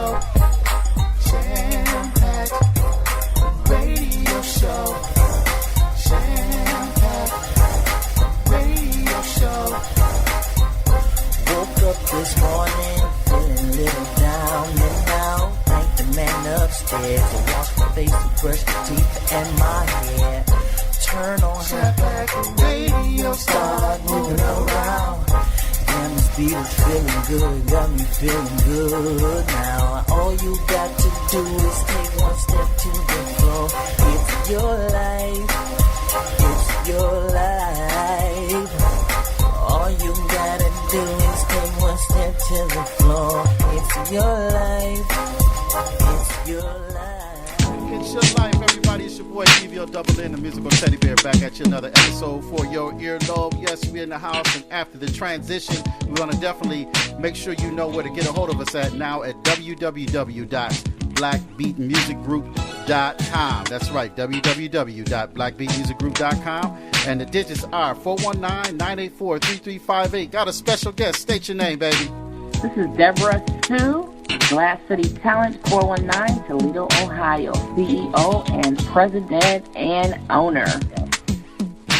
show. Jam-packed radio show. Jam-packed radio show. Woke up this morning feeling a little down and out. Thank the man upstairs to wash my face and brush my teeth and my hair. Turn on Jam-packed radio, start moving around. Damn, this beat is feeling good, got me feeling good now. All you got to do is take one step to the floor. It's your life, it's your life. All you gotta do is take one step to the floor. It's your life, it's your life. It's your life, everybody. It's your boy DVO Double N, the musical teddy bear, back at you another episode for your earlobe. Yes, we're in the house, and after the transition, we're going to definitely make sure you know where to get a hold of us at now at www-blackbeatmusicgroup.com. That's right, www-blackbeatmusicgroup.com. And the digits are 419-984-3358. Got a special guest. State your name, baby. This is DeBra Sue, Glass City Talent, 419, Toledo, Ohio, CEO and president and owner.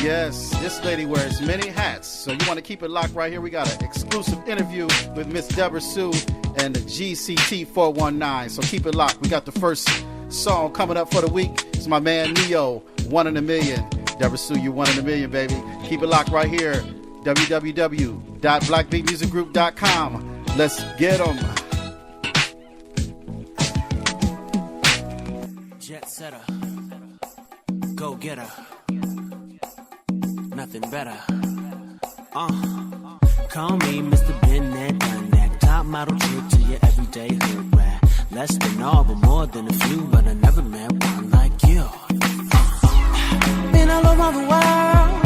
Yes, this lady wears many hats, so you want to keep it locked right here. We got an exclusive interview with Miss DeBra Sue and the GCT 419, so keep it locked. We got the first song coming up for the week. It's my man Neo, 1 in a Million. DeBra Sue, you 1 in a million, baby. Keep it locked right here. www.blackbeatmusicgroup.com. Let's get them. Jet setter, go getter, nothing better. Call me Mr. Been that, done that. Top model chick to your everyday hood rat. Less than all, but more than a few. But I never met one like you. Been all over the world,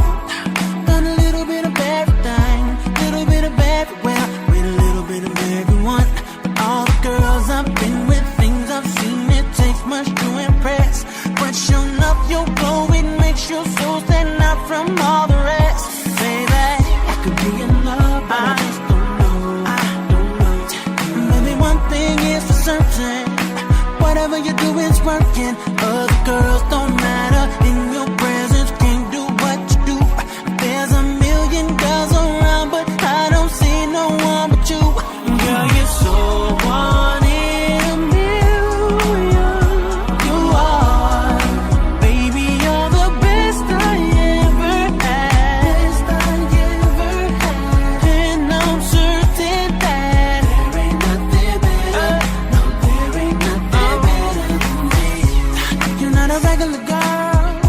done a little bit of everything, little bit of everywhere, with a little bit of everyone. But all the girls I've been with, things I've seen, it takes much to impress. But showing up your glow, it makes your soul stand out from all the rest. Say that I could be in love, but I just don't know. Maybe one thing is for certain, whatever you do is working. Other girls don't matter, in your presence can't do what you do. There's a million girls around, but I don't see no one but you. Girl, you're so one in a million. You are, baby, you're the best I ever had. And I'm certain that there ain't nothing better. No, there ain't nothing better than me. You're not a regular girl,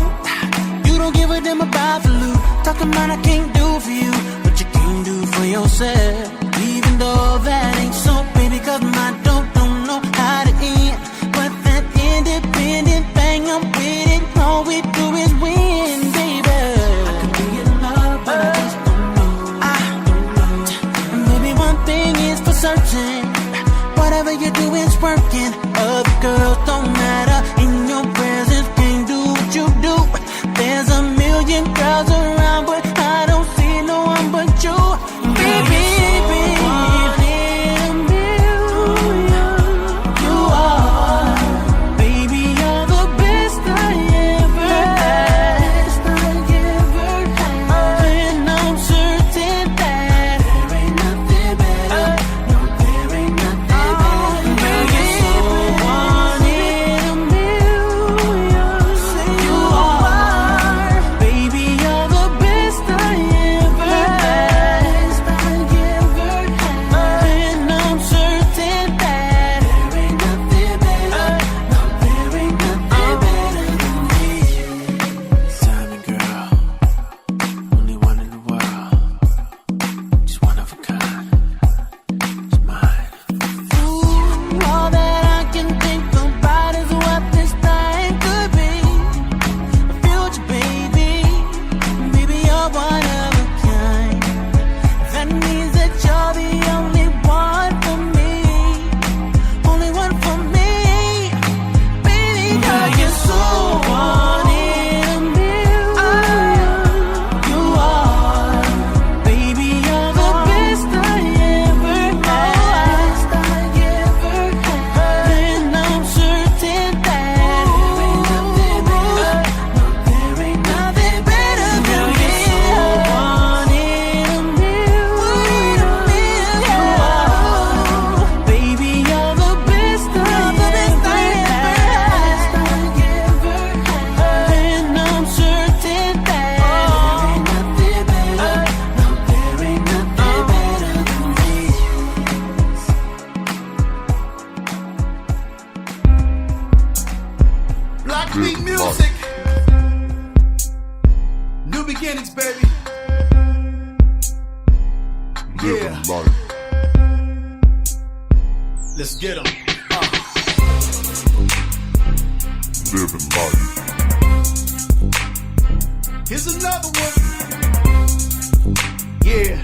you don't give a damn about the loot. Talking about I can't do for you what you can't do for yourself. Even though that ain't so, baby, cause my dope don't know how to end. But that independent thing, I'm with it. All we do is win, baby. I could be in love, but I just don't know. And maybe one thing is for certain, whatever you do is working. Other girls don't matter, in your presence can't do what you do. There's a million girls around, but I don't see no one but you, baby. You are, baby, you're the best I ever had. And I'm certain that there ain't nothing better. No, there ain't nothing better. Girl, you're so one in a million. You are, baby, you're the best I Let's get them. Living life. Here's another one. Yeah.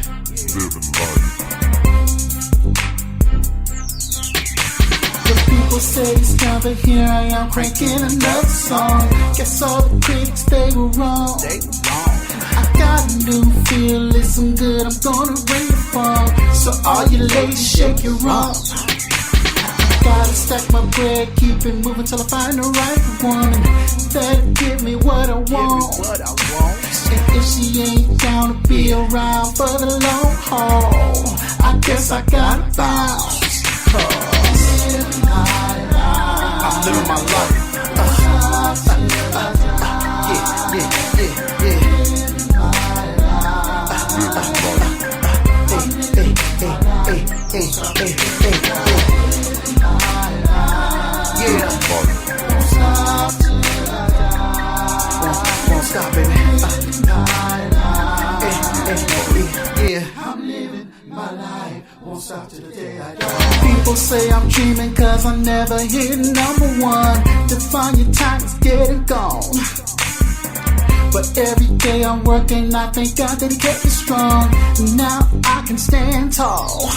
Living life. The people say it's time, but here I am cranking another song. Guess all the critics, they were wrong. I got a new feel, it's some good, I'm gonna bring the funk. So all you ladies, shake your rump. Gotta stack my bread, keep it moving till I find the right woman that'll give me what I want. And if she ain't down to be around for the long haul, I guess I gotta bounce. I'm living my life. Won't stop, baby. I'm living my life, won't stop till the day I die. People say I'm dreaming cause I never hit number one. Define your time is getting gone. But every day I'm working, I thank God that He kept me strong. Now I can stand tall.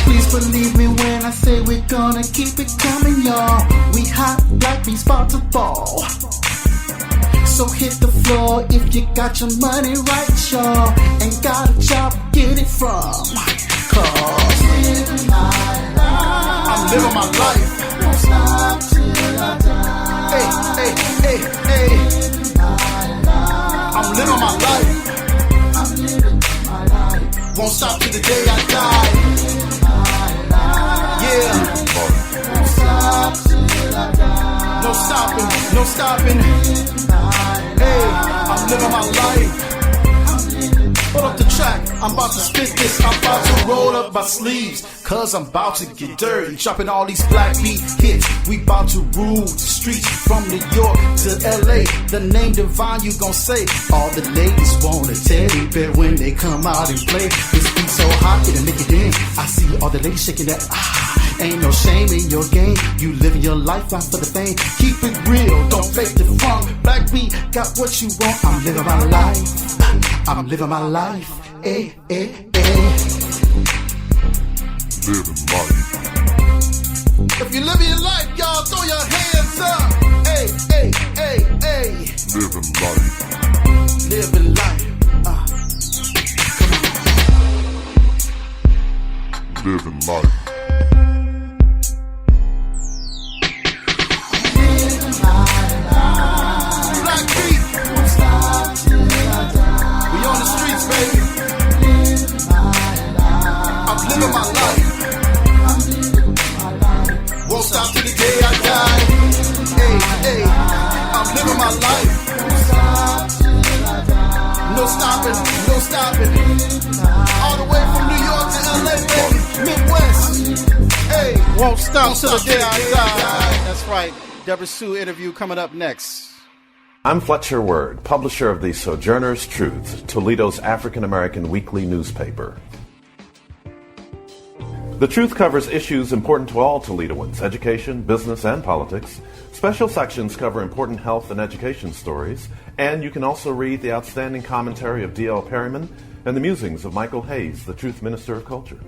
Please believe me when I say we're gonna keep it coming, y'all. We hot like bees about to fall. So hit the floor if you got your money right, y'all. Ain't got a job, get it from. Cause I'm living my life. won't stop till I die. Hey. I'm living my life. I'm living my life. Won't stop till the day I die. Yeah. Won't stop till I die. No stopping, no stopping. Hey, I'm living my life. Hold up the track, I'm about to spit this. I'm about to roll up my sleeves, cause I'm about to get dirty. Dropping all these black beat hits. We about to rule the streets from New York to LA. The name Divine, you gon' say. All the ladies want a teddy bear when they come out and play. This beat so hot, it'll make it in. I see all the ladies shaking that. Ain't no shame in your game. You living your life out for the fame. Keep it real, don't fake the funk. Black beat, got what you want. I'm living my life. I'm living my life. Living life. If you're living your life, y'all throw your hands up. Hey. Living life. Living life. Living life. Black beat. We on the streets, baby. I'm living my life. Won't stop till the day I die. Hey. I'm living my life. No stopping. All the way from New York to LA, baby. Midwest. Hey. Won't stop till the day I die. That's right. DeBra Sue interview coming up next. I'm Fletcher Word, publisher of the Sojourner's Truth, Toledo's African-American weekly newspaper. The Truth covers issues important to all Toledoans, education, business, and politics. Special sections cover important health and education stories, and you can also read the outstanding commentary of D.L. Perryman and the musings of Michael Hayes, the Truth Minister of Culture.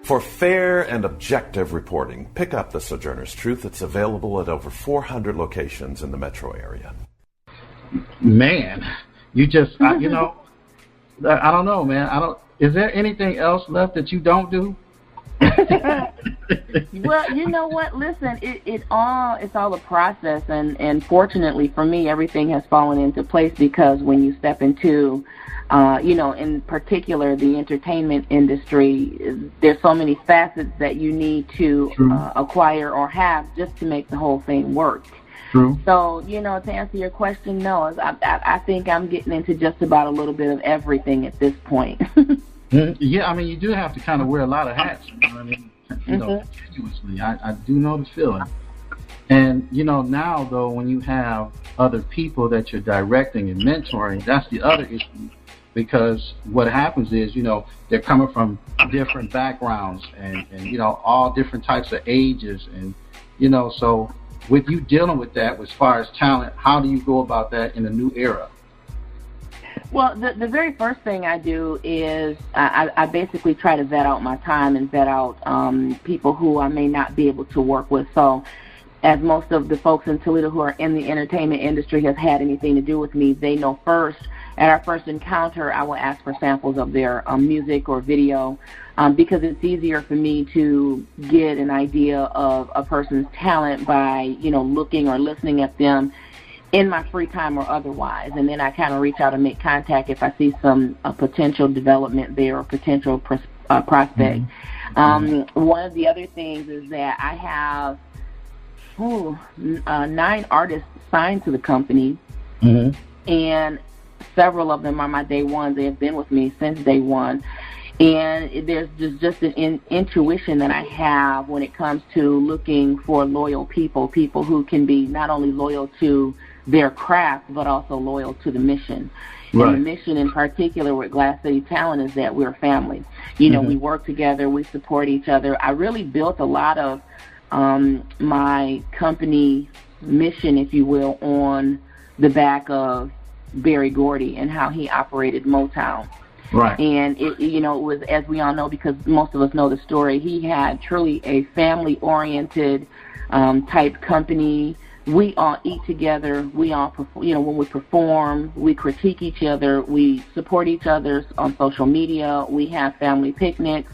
For fair and objective reporting, pick up the Sojourner's Truth. It's available at over 400 locations in the metro area. Man, you just, I don't know, man. Is there anything else left that you don't do? Well, you know what? Listen, it's all a process, and fortunately for me, everything has fallen into place because when you step into in particular, the entertainment industry, there's so many facets that you need to acquire or have just to make the whole thing work. True. So, to answer your question, no, I think I'm getting into just about a little bit of everything at this point. Yeah, I mean, you do have to kind of wear a lot of hats, continuously. I do know the feeling. And, now, though, when you have other people that you're directing and mentoring, that's the other issue. because what happens is, they're coming from different backgrounds and all different types of ages. And, so with you dealing with that as far as talent, how do you go about that in a new era? Well, the very first thing I do is I basically try to vet out my time and vet out people who I may not be able to work with. So as most of the folks in Toledo who are in the entertainment industry have had anything to do with me, they know first. At our first encounter, I will ask for samples of their music or video because it's easier for me to get an idea of a person's talent by, looking or listening at them in my free time or otherwise. And then I kind of reach out and make contact if I see some potential development there or potential prospect. One of the other things is that I have 9 artists signed to the company, and several of them are my day ones. They have been with me since day one. And there's just an intuition that I have when it comes to looking for loyal people who can be not only loyal to their craft, but also loyal to the mission. Right. And the mission in particular with Glass City Talent is that we're a family. We work together, we support each other. I really built a lot of my company mission, if you will, on the back of Berry Gordy and how he operated Motown. Right. And it was, as we all know, because most of us know the story, he had truly a family-oriented type company. We all eat together. We all, when we perform, we critique each other. We support each other on social media. We have family picnics.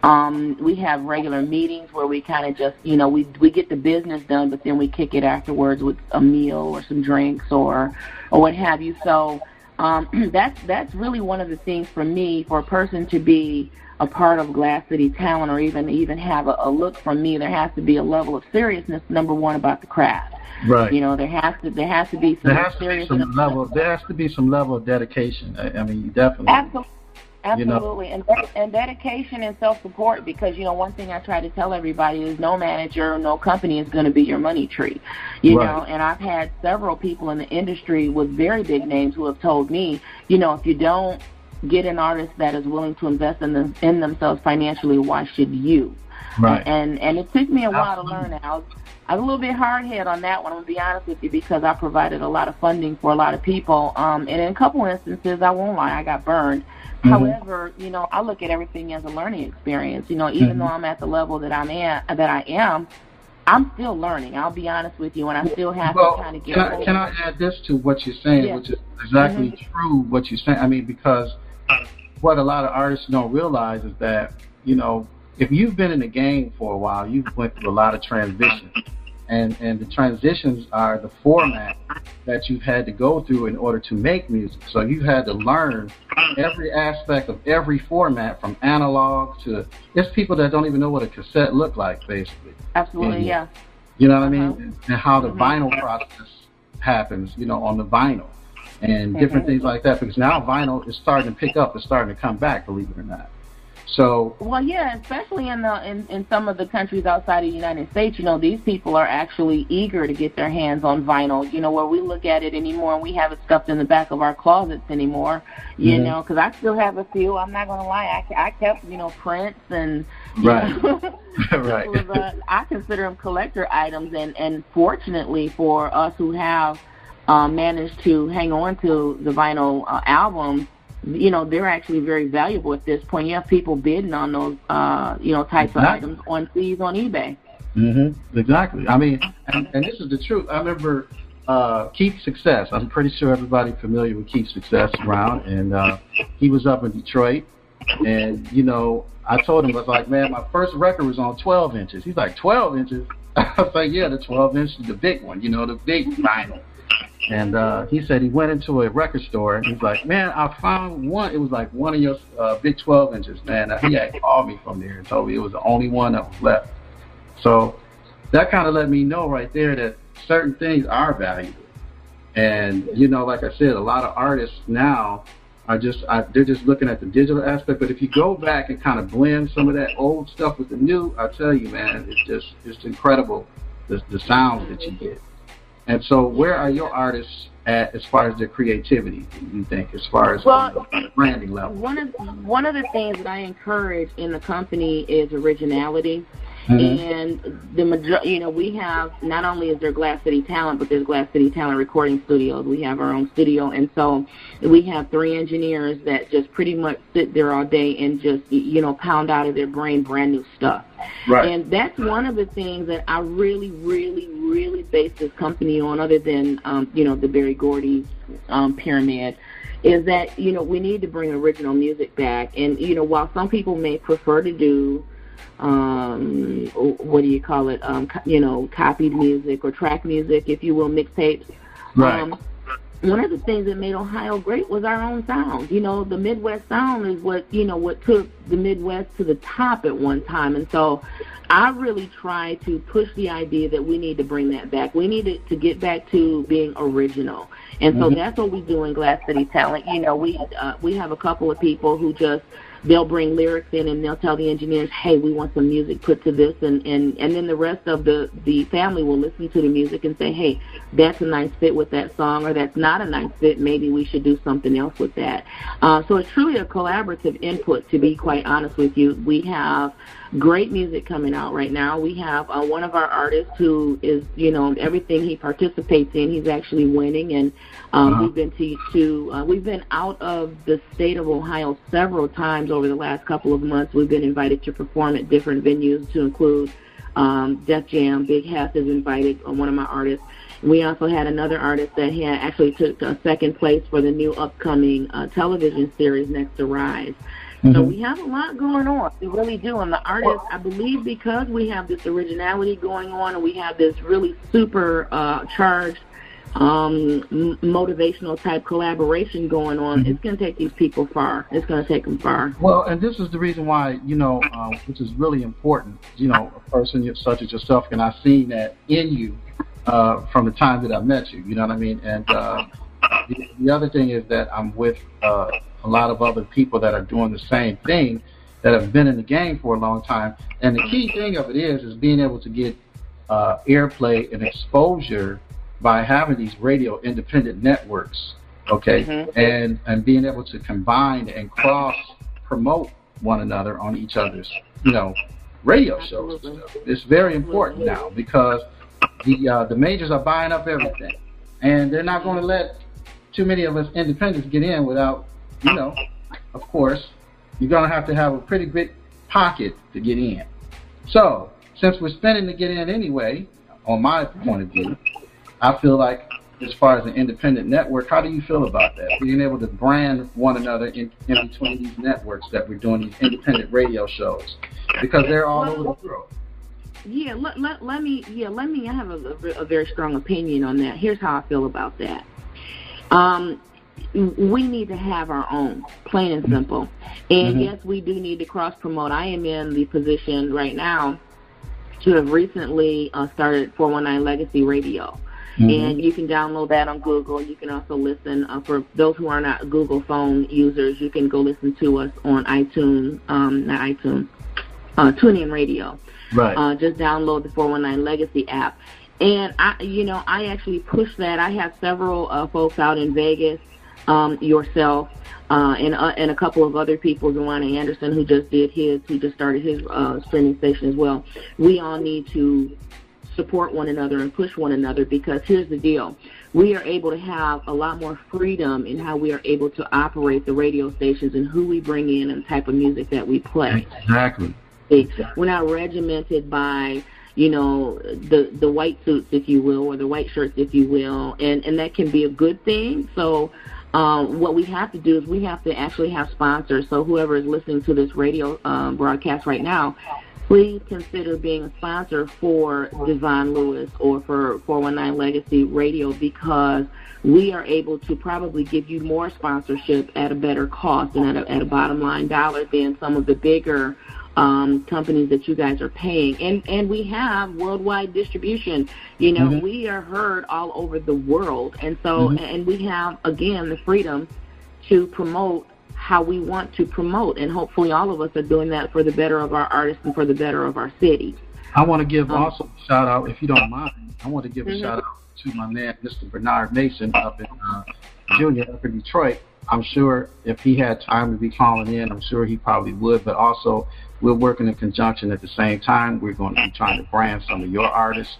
We have regular meetings where we kind of just, we get the business done, but then we kick it afterwards with a meal or some drinks or what have you. So that's really one of the things for me, for a person to be a part of Glass City Talent or even have a look from me. There has to be a level of seriousness, number one, about the craft. Right. There has to be some seriousness. There has to be some level of dedication. I mean, you definitely. Absolutely, and dedication and self-support, because, one thing I try to tell everybody is no manager, no company is going to be your money tree, and I've had several people in the industry with very big names who have told me, if you don't get an artist that is willing to invest in themselves financially, why should you? Right. And it took me a while to learn that. I was a little bit hard-headed on that one, I'm going to be honest with you, because I provided a lot of funding for a lot of people, and in a couple instances, I won't lie, I got burned. However, I look at everything as a learning experience. Even though I'm at the level that I am, I'm still learning. I'll be honest with you, and I still have to kind of get. Can I add this to what you're saying, which is exactly true? What you're saying. I mean, because what a lot of artists don't realize is that if you've been in the game for a while, you've went through a lot of transitions. And the transitions are the format that you've had to go through in order to make music. So you've had to learn every aspect of every format, from analog to, there's people that don't even know what a cassette looked like, basically. Absolutely, yeah. You know what I mean? And how the vinyl process happens, on the vinyl and different things like that. Because now vinyl is starting to pick up, it's starting to come back, believe it or not. So, well, yeah, especially in some of the countries outside of the United States, these people are actually eager to get their hands on vinyl. Where we look at it anymore and we have it stuffed in the back of our closets anymore. Because I still have a few. I'm not going to lie. I kept Prince and right. I consider them collector items, and fortunately for us who have managed to hang on to the vinyl albums, they're actually very valuable at this point. You have people bidding on those, types of items on fees on eBay. Exactly. I mean, and this is the truth. I remember Keith Success. I'm pretty sure everybody familiar with Keith Success around, and he was up in Detroit, and I told him, I was like, man, my first record was on 12 inches. He's like, 12 inches? I was like, yeah, the 12 inch, the big one, the big vinyl. And he said he went into a record store, and he's like, man, I found one. It was like one of your big 12 inches, man. He had called me from there and told me it was the only one that was left. So that kind of let me know right there that certain things are valuable. And, like I said, a lot of artists now are they're just looking at the digital aspect. But if you go back and kind of blend some of that old stuff with the new, I tell you, man, it's incredible, the sounds that you get. And so where are your artists at as far as their creativity, you think, as far as the branding level? One of the things that I encourage in the company is originality. Mm-hmm. And we have, not only is there Glass City Talent, but there's Glass City Talent Recording Studios. We have our own studio, and so we have 3 engineers that just pretty much sit there all day and just, pound out of their brain brand new stuff. Right. And that's one of the things that I really, really, really base this company on, other than, the Berry Gordy pyramid, is that, we need to bring original music back. And, while some people may prefer to do copied music or track music, if you will, mixtapes. Right. One of the things that made Ohio great was our own sound. The Midwest sound is what took the Midwest to the top at one time. And so I really try to push the idea that we need to bring that back. We need to get back to being original. And so that's what we do in Glass City Talent. We have a couple of people who just, they'll bring lyrics in and they'll tell the engineers, hey, we want some music put to this, and then the rest of the family will listen to the music and say, hey, that's a nice fit with that song, or that's not a nice fit, maybe we should do something else with that. So it's truly a collaborative input, to be quite honest with you. We have great music coming out right now. We have one of our artists who is, everything he participates in, he's actually winning, and we've been out of the state of Ohio several times over the last couple of months. We've been invited to perform at different venues, to include Def Jam. Big Hess is invited, one of my artists. We also had another artist that had actually took second place for the new upcoming television series Next to Rise. So we have a lot going on. We really do. And the artists, I believe, because we have this originality going on and we have this really super charged motivational type collaboration going on, it's going to take these people far. It's going to take them far. Well, and this is the reason why, which is really important, a person such as yourself, and I've seen that in you from the time that I met you, you know what I mean? And the other thing is that I'm with a lot of other people that are doing the same thing, that have been in the game for a long time. And the key thing of it is being able to get airplay and exposure by having these radio independent networks, okay, and being able to combine and cross promote one another on each other's, radio shows. It's very important now, because the majors are buying up everything, and they're not going to let too many of us independents get in without, of course, you're going to have a pretty big pocket to get in. So since we're spending to get in anyway, on my point of view, I feel like, as far as an independent network, how do you feel about that? Being able to brand one another in between these networks that we're doing, these independent radio shows, because they're all over the world. Yeah, let me. I have a very strong opinion on that. Here's how I feel about that. We need to have our own, plain and simple. And yes, we do need to cross promote. I am in the position right now to have recently started 419 Legacy Radio. And you can download that on Google. You can also listen, for those who are not Google phone users, you can go listen to us on iTunes, TuneIn Radio. Right. Just download the 419 Legacy app. And I actually push that. I have several folks out in Vegas, yourself, and a couple of other people, Joanna Anderson, who just started his streaming station as well. We all need to support one another and push one another, because here's the deal. We are able to have a lot more freedom in how we are able to operate the radio stations and who we bring in and the type of music that we play. Exactly. We're not regimented by, the white suits, if you will, or the white shirts, if you will, and that can be a good thing. So what we have to do is we have to actually have sponsors. So whoever is listening to this radio broadcast right now, please consider being a sponsor for Devon Lewis or for 419 Legacy Radio, because we are able to probably give you more sponsorship at a better cost and at a bottom line dollar than some of the bigger companies that you guys are paying. And we have worldwide distribution. We are heard all over the world. And so, and we have, again, the freedom to promote how we want to promote, and hopefully all of us are doing that for the better of our artists and for the better of our city. I want to give also a shout out, if you don't mind. I want to give a shout out to my man, Mr. Bernard Mason up in Junior up in Detroit. I'm sure if he had time to be calling in, I'm sure he probably would. But also, we're working in conjunction at the same time. We're going to be trying to brand some of your artists,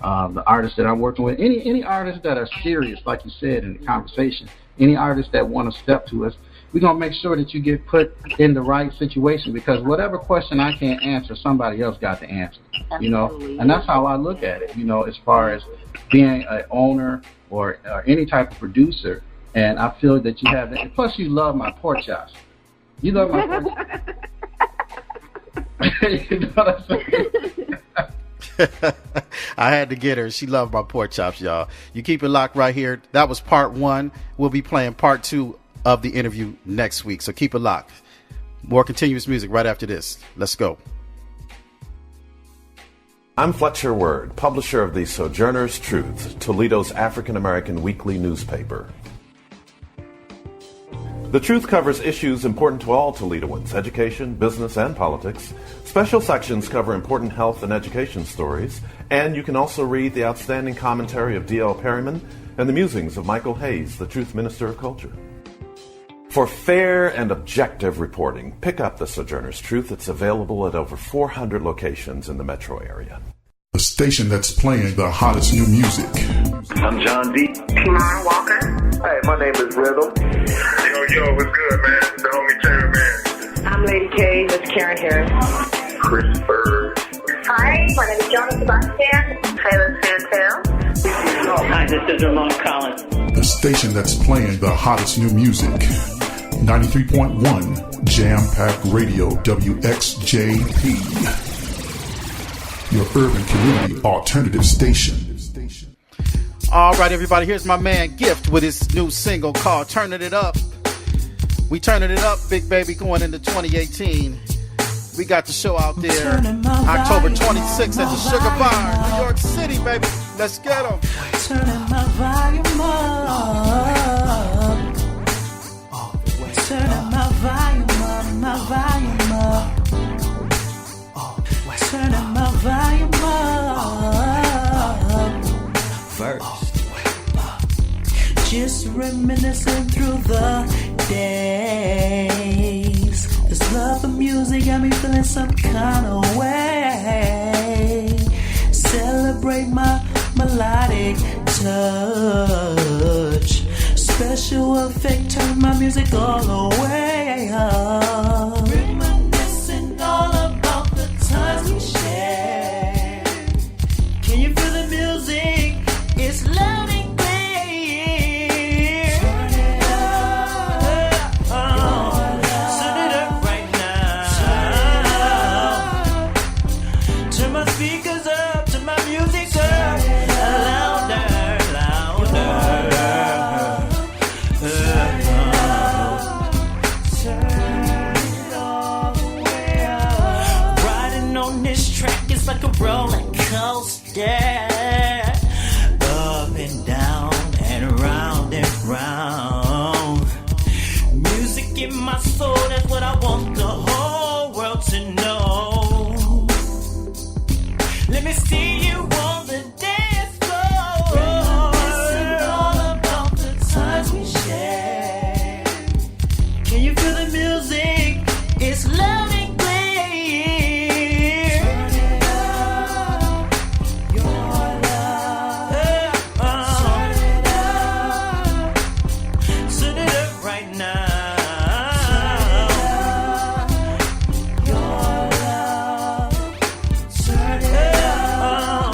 the artists that I'm working with. Any artists that are serious, like you said in the conversation, any artists that want to step to us, we're going to make sure that you get put in the right situation, because whatever question I can't answer, somebody else got to answer, you know? And that's how I look at it, you know, as far as being an owner or any type of producer. And I feel that you have that. And plus, you love my pork chops. You love my pork chops. You know what I'm saying? I had to get her. She loved my pork chops, y'all. You keep it locked right here. That was part 1. We'll be playing part 2 of the interview next week. So keep it locked. More continuous music right after this. Let's go. I'm Fletcher Word, publisher of the Sojourner's Truth, Toledo's African-American weekly newspaper. The Truth covers issues important to all Toledoans, education, business, and politics. Special sections cover important health and education stories, and you can also read the outstanding commentary of D.L. Perryman and the musings of Michael Hayes, the Truth Minister of Culture. For fair and objective reporting, pick up the Sojourner's Truth. It's available at over 400 locations in the metro area. The station that's playing the hottest new music. I'm John D. Kimara Walker. Hey, my name is Rhythm. Yo, what's good, man? It's the homie Cherry Man. I'm Lady K. That's Karen Harris. Christopher. Hi, my name is Jonah Sebastian. Taylor Santel. Hi, this is Ramon Collins. The station that's playing the hottest new music. 93.1 Jam Pack Radio WXJP. Your urban community alternative station. All right, everybody, here's my man Gift with his new single called Turning It Up. We turning it up, big baby, going into 2018. We got the show out there October 26th at the Sugar Bar, New York City, baby. Let's get them. Turning my volume up. Turning my volume up, my volume up. Turning my volume up. First. Just reminiscing through the days. This love for music got me feeling some kind of way. Celebrate my melodic touch. Special effect, turn my music all the way up. Reminiscing all about the times we shared. Can you feel the music? It's loud and clear. Turn it up. Turn it up right now. Turn my speakers up, turn my music up. Louder, louder. Turn it all the way up. Riding on this track is like a roller coaster. Up and down and round and round. Music in my soul, that's what I want the whole world to know. Let me see you on the dance floor. Reminiscing all about the times we shared. Can you feel the music? It's loud and clear. Turn it up, your love. Turn it up. Turn it up right now. Turn it up, your love. Turn it up.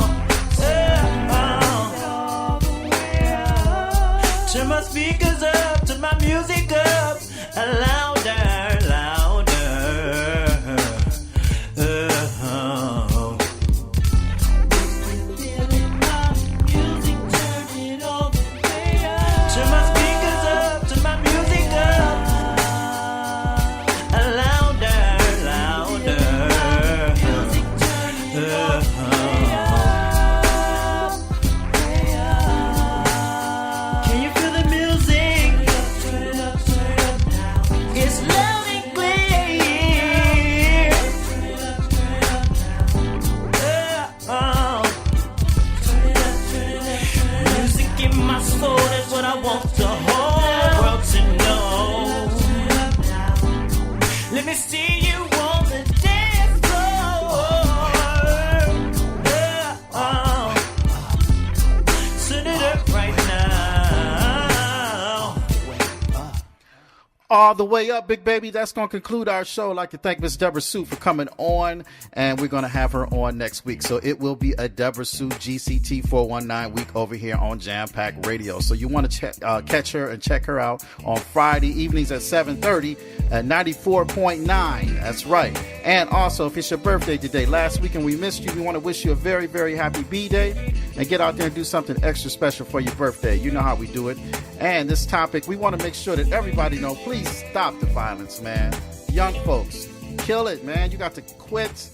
all the way up, big baby. That's going to conclude our show. I'd like to thank Miss DeBra Sue for coming on, and we're going to have her on next week. So it will be a DeBra Sue GCT 419 week over here on Jam Pack Radio. So you want to catch her and check her out on Friday evenings at 7:30 at 94.9. That's right. And also, if it's your birthday today, last weekend we missed you. We want to wish you a very, very happy B-Day, and get out there and do something extra special for your birthday. You know how we do it. And this topic, we want to make sure that everybody know, please stop the violence, man. Young folks, kill it, man. You got to quit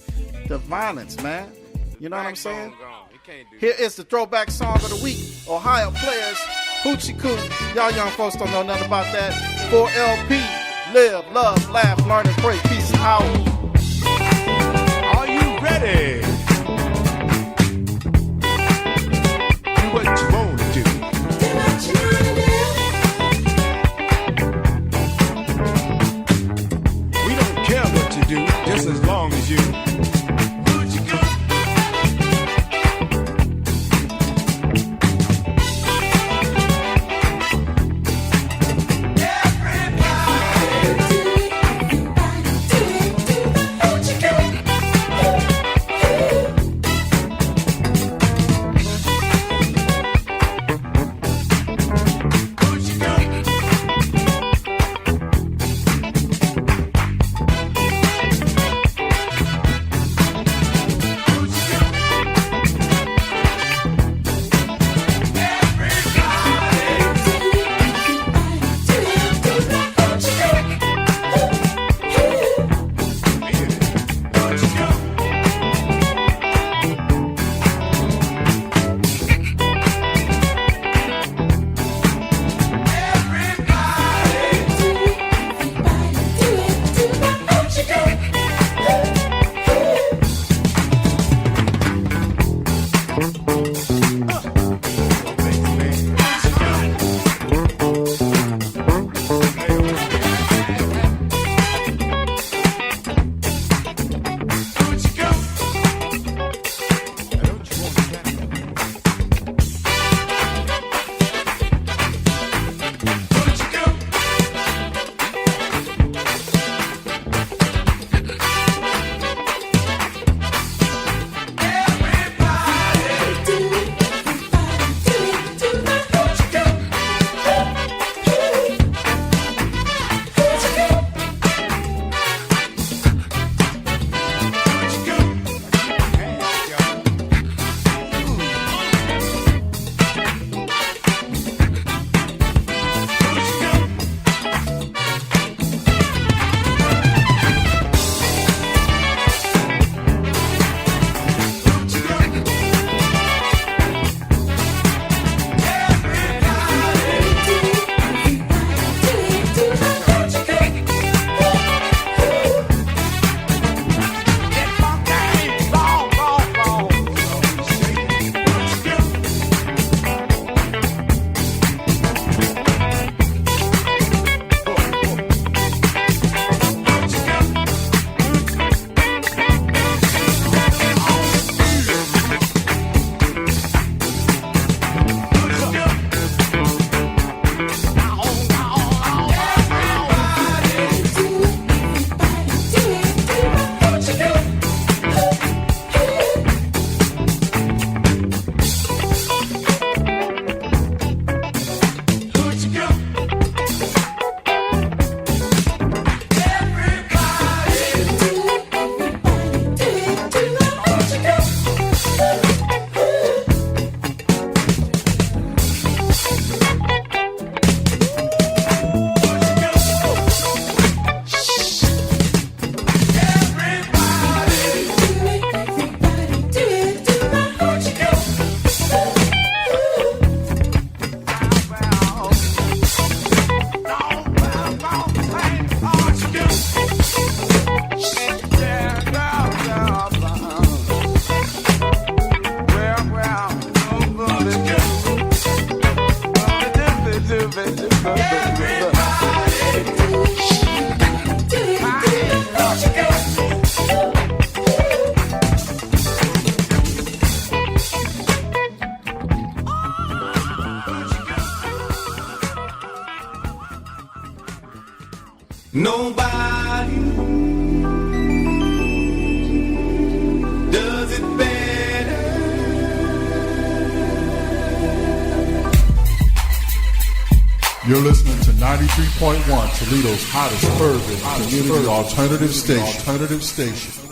the violence, man. You know what I'm saying? Here is the throwback song of the week. Ohio Players, Hoochie Coo. Y'all young folks don't know nothing about that. 4LP, live, love, laugh, learn, and pray. Peace out. Are you ready? Do what you want to do. We don't care what you do, just as long as you. Nobody does it better. You're listening to 93.1, Toledo's hottest urban community alternative station.